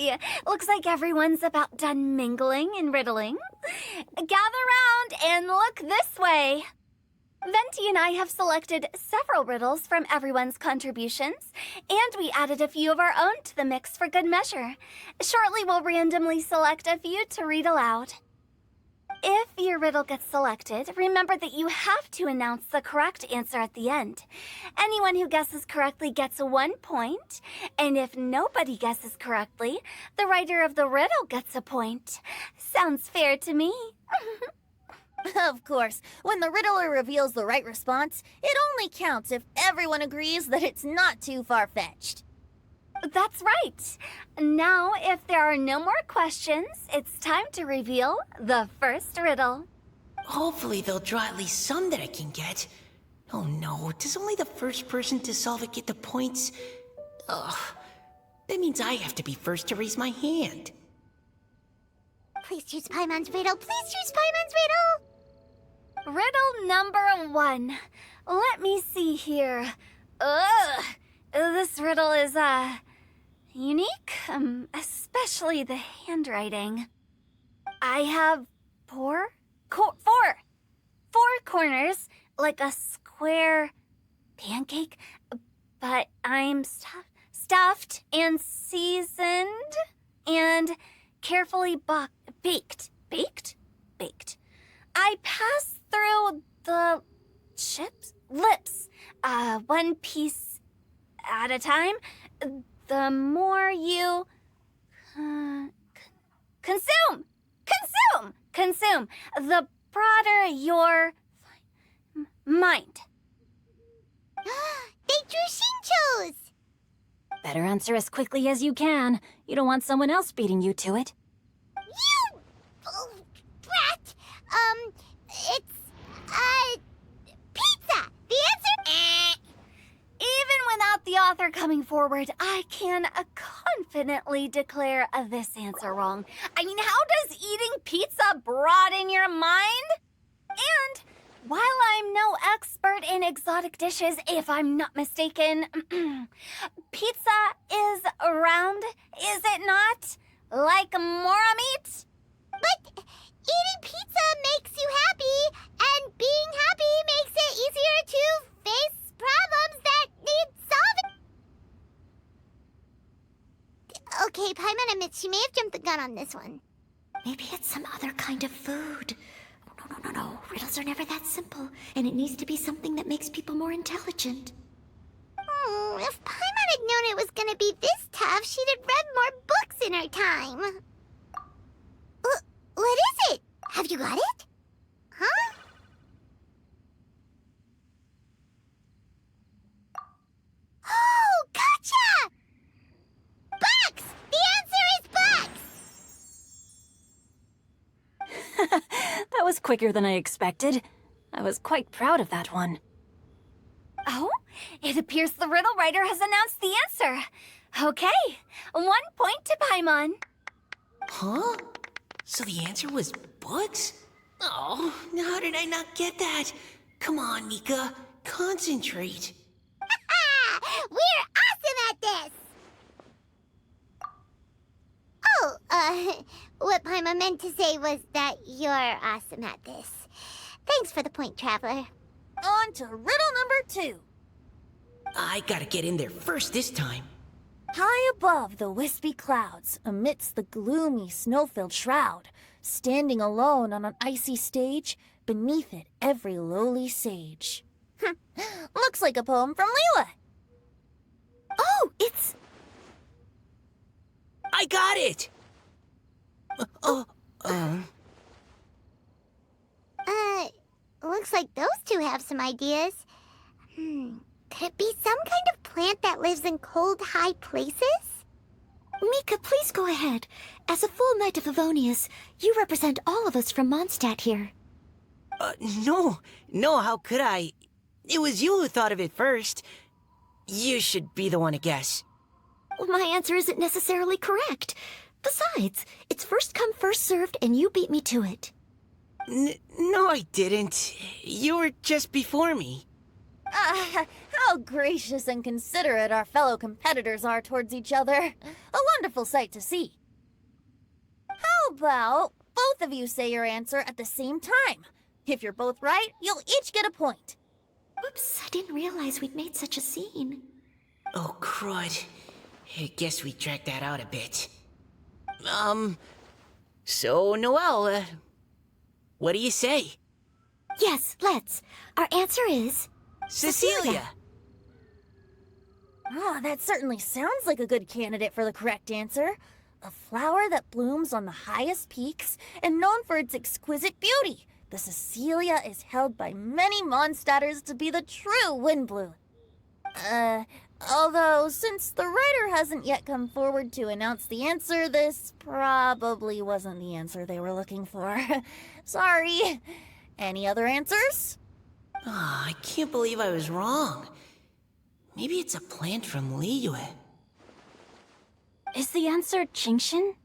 Yay! Looks like everyone's about done mingling and riddling. Gather round and look this way. Venti and I have selected several riddles from everyone's contributions, and we added a few of our own to the mix for good measure. Shortly, we'll randomly select a few to read aloud. If your riddle gets selected, remember that you have to announce the correct answer at the end. Anyone who guesses correctly gets 1 point, and if nobody guesses correctly, the writer of the riddle gets a point. Sounds fair to me. Of course, when the riddler reveals the right response, it only counts if everyone agrees that it's not too far-fetched. That's right. Now, if there are no more questions, it's time to reveal the first riddle. Hopefully they'll draw at least some that I can get. Oh no, does only the first person to solve it get the points? Ugh, that means I have to be first to raise my hand. Please choose Paimon's riddle. Please choose Paimon's riddle. Riddle number 1. Let me see here. Ugh, this riddle is, unique, especially the handwriting. I have four corners, like a square pancake, but I'm stuffed and seasoned and carefully baked. I pass through the lips, one piece at a time. The more you consume, the broader your mind. They drew Shinchos! Better answer as quickly as you can. You don't want someone else beating you to it. You! Oh, brat! It's, pizza! The answer? Even without the author coming forward, I can confidently declare this answer wrong. I mean, how does eating pizza broaden your mind? And while I'm no expert in exotic dishes, if I'm not mistaken, pizza is round, is it not? Like mora meat? But eating pizza makes you happy, and being happy makes it easier to face problems that need solving. Okay, Paimon admits she may have jumped the gun on this one. Maybe it's some other kind of food. No. Riddles are never that simple, and it needs to be something that makes people more intelligent. If Paimon had known it was gonna be this tough, she'd have read more books in her time. What is it? Have you got it? Huh? Oh, gotcha! Bucks! The answer is bucks! That was quicker than I expected. I was quite proud of that one. Oh, it appears the riddle writer has announced the answer. Okay, 1 point to Paimon. Huh? So the answer was bugs? Oh, how did I not get that? Come on, Mika, concentrate. We're awesome at this! Oh, what Paimon meant to say was that you're awesome at this. Thanks for the point, Traveler. On to riddle number 2. I gotta get in there first this time. High above the wispy clouds, amidst the gloomy snow-filled shroud, standing alone on an icy stage, beneath it every lowly sage. Looks like a poem from Leela. Oh, it's... I got it! Looks like those two have some ideas. Could it be some kind of plant that lives in cold, high places? Mika, please go ahead. As a full Knight of Avonius, you represent all of us from Mondstadt here. No, how could I? It was you who thought of it first. You should be the one to guess. Well, my answer isn't necessarily correct. Besides, it's first come, first served, and you beat me to it. No, I didn't. You were just before me. How gracious and considerate our fellow competitors are towards each other. A wonderful sight to see. How about both of you say your answer at the same time? If you're both right, you'll each get a point. Whoops, I didn't realize we'd made such a scene. Oh, crud. I guess we dragged that out a bit. So, Noelle, what do you say? Yes, let's. Our answer is... Cecilia! Ah, that certainly sounds like a good candidate for the correct answer. A flower that blooms on the highest peaks and known for its exquisite beauty. The Cecilia is held by many Mondstadters to be the true windbloom. Although, since the writer hasn't yet come forward to announce the answer, this probably wasn't the answer they were looking for. Sorry. Any other answers? Oh, I can't believe I was wrong. Maybe it's a plant from Liyue. Is the answer Qingxin?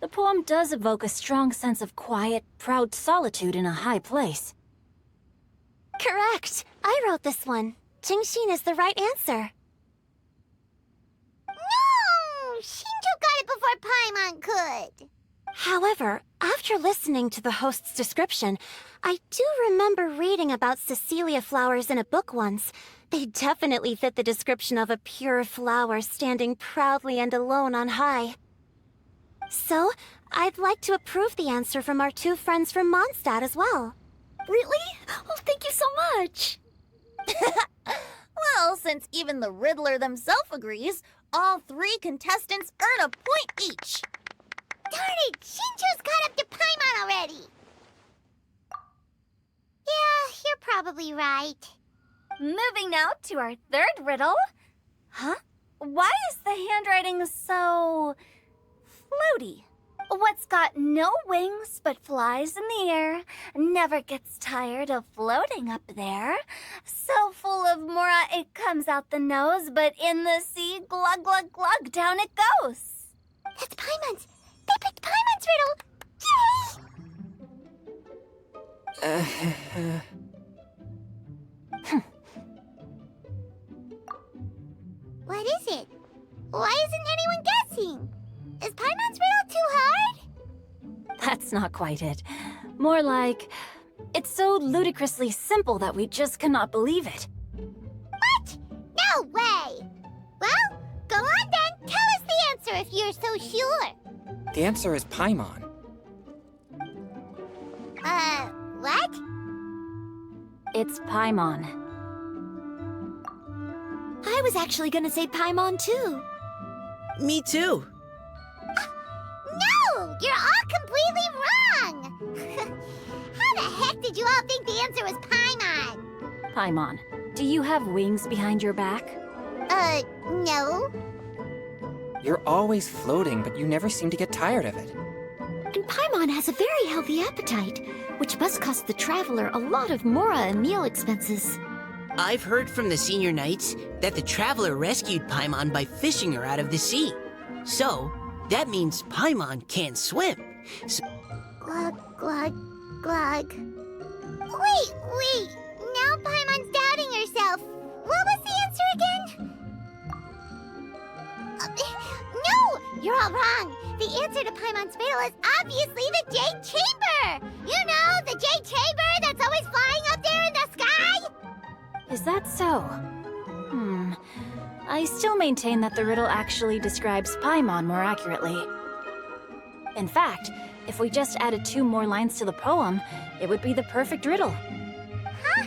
The poem does evoke a strong sense of quiet, proud solitude in a high place. Correct. I wrote this one. Qingxin is the right answer. No! Shinjo got it before Paimon could. However, after listening to the host's description, I do remember reading about Cecilia flowers in a book once. They definitely fit the description of a pure flower standing proudly and alone on high. So, I'd like to approve the answer from our two friends from Mondstadt as well. Really? Oh, thank you so much. Well, since even the Riddler themselves agrees, all three contestants earn a point each. Darn it! Shinjo's caught up to Paimon already! Yeah, you're probably right. Moving now to our third riddle. Huh? Why is the handwriting so... floaty? What's got no wings but flies in the air, never gets tired of floating up there, so full of mora it comes out the nose, but in the sea, glug glug glug, down it goes. That's Paimon's! They picked Paimon's riddle! Yay! What is it? Why isn't anyone guessing? Is Paimon's riddle too hard? That's not quite it. More like, it's so ludicrously simple that we just cannot believe it. What? No way! Well, go on then. Tell us the answer if you're so sure. The answer is Paimon. What? It's Paimon. I was actually gonna say Paimon too. Me too. No! You're all completely wrong! How the heck did you all think the answer was Paimon? Paimon, do you have wings behind your back? No. You're always floating, but you never seem to get tired of it. And Paimon has a very healthy appetite, which must cost the traveler a lot of mora and meal expenses. I've heard from the senior knights that the traveler rescued Paimon by fishing her out of the sea. So, that means Paimon can't swim. So Glug, glug, glug. Wait! Now Paimon's doubting herself. What was the answer again? No! You're all wrong. The answer to Paimon's riddle is obviously the Jade Chamber! You know, the Jade Chamber that's always flying up there in the sky? Is that so? I still maintain that the riddle actually describes Paimon more accurately. In fact, if we just added 2 more lines to the poem, it would be the perfect riddle. Huh?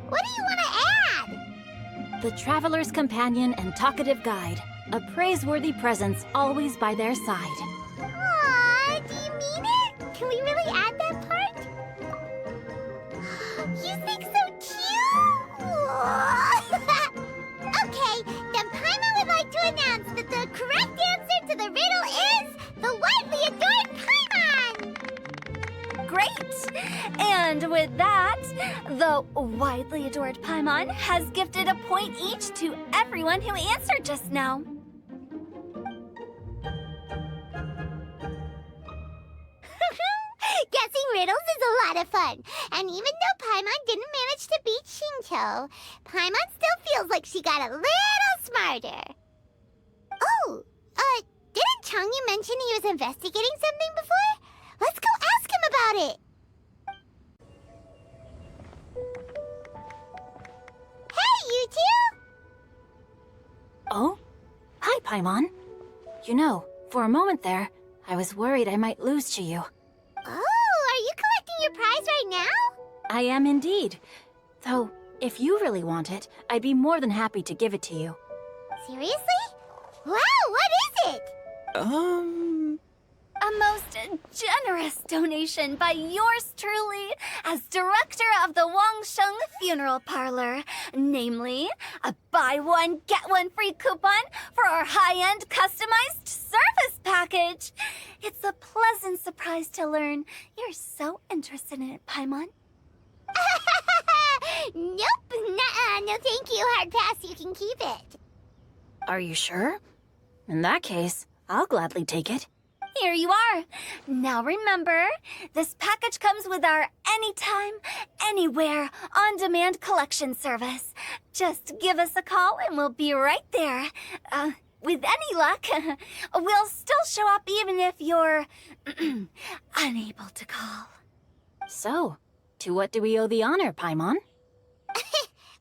What do you want to add? The traveler's companion and talkative guide, a praiseworthy presence always by their side. Aww, do you mean it? Can we really add that part? You think so cute? Okay, then Paimon would like to announce that the correct answer to the riddle is the widely adored Paimon! Great! And with that, the widely adored Paimon has gifted a point each to everyone who answered just now. Guessing riddles is a lot of fun. And even though Paimon didn't manage to beat Shinto, Paimon still feels like she got a little smarter. Oh, didn't Changyu mention he was investigating something before? Let's go ask him about it. Hey, you two! Oh? Hi, Paimon. You know, for a moment there, I was worried I might lose to you. Oh, are you collecting your prize right now? I am indeed. Though, if you really want it, I'd be more than happy to give it to you. Seriously? Wow, what is it? A most generous donation by yours truly as director of the Wangsheng Funeral Parlor. Namely, a buy one, get one free coupon for our high-end customized service package. It's a pleasant surprise to learn you're so interested in it, Paimon. Nope, nuh-uh, no thank you, hard pass, you can keep it. Are you sure? In that case, I'll gladly take it. Here you are. Now remember, this package comes with our anytime, anywhere, on-demand collection service. Just give us a call and we'll be right there. With any luck, we'll still show up even if you're unable to call. So, to what do we owe the honor, Paimon?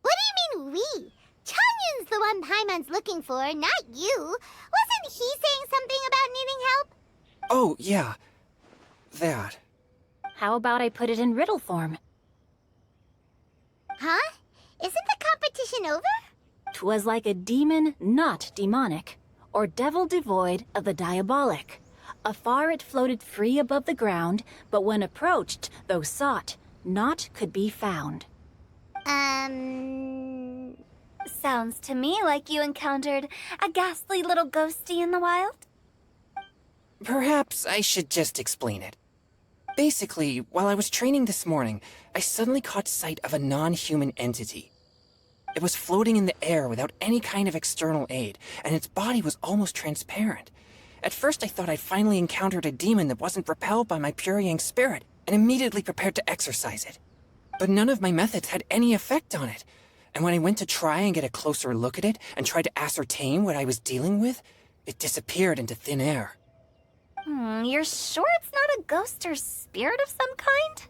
What do you mean we? Changyun's the one Paimon's looking for, not you. Wasn't he saying something about needing help? Oh, yeah. That. How about I put it in riddle form? Huh? Isn't the competition over? 'Twas like a demon not demonic, or devil devoid of the diabolic. Afar it floated free above the ground, but when approached, though sought, naught could be found. Sounds to me like you encountered a ghastly little ghosty in the wild. Perhaps I should just explain it. Basically, while I was training this morning, I suddenly caught sight of a non-human entity. It was floating in the air without any kind of external aid, and its body was almost transparent. At first I thought I'd finally encountered a demon that wasn't repelled by my pure yang spirit, and immediately prepared to exorcise it. But none of my methods had any effect on it, and when I went to try and get a closer look at it and tried to ascertain what I was dealing with, it disappeared into thin air. You're sure it's not a ghost or spirit of some kind?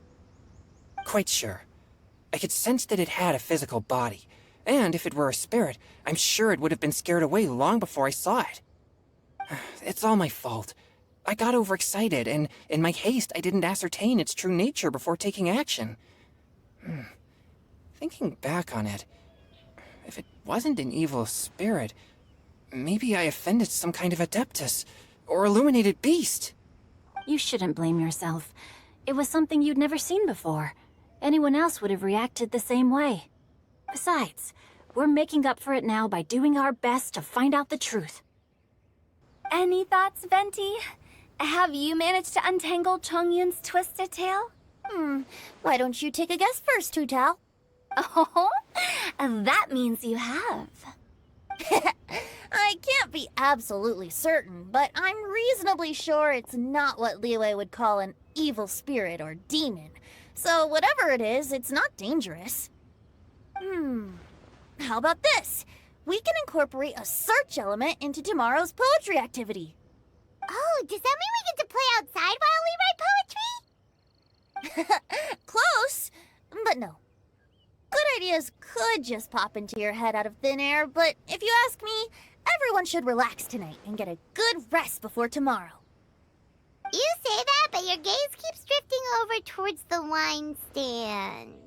Quite sure. I could sense that it had a physical body, and if it were a spirit, I'm sure it would have been scared away long before I saw it. It's all my fault. I got overexcited, and in my haste, I didn't ascertain its true nature before taking action. Thinking back on it, if it wasn't an evil spirit, maybe I offended some kind of adeptus, or illuminated beast. You shouldn't blame yourself. It was something you'd never seen before. Anyone else would have reacted the same way. Besides, we're making up for it now by doing our best to find out the truth. Any thoughts, Venti? Have you managed to untangle Chongyun's twisted tail? Why don't you take a guess first, Hu-Tao? Oh, that means you have. I can't be absolutely certain, but I'm reasonably sure it's not what Liyue would call an evil spirit or demon. So whatever it is, it's not dangerous. How about this? We can incorporate a search element into tomorrow's poetry activity. Oh, does that mean we get to play outside while we write poetry? Close, but no. Good ideas could just pop into your head out of thin air, but if you ask me, everyone should relax tonight and get a good rest before tomorrow. You say that, but your gaze keeps drifting over towards the wine stand.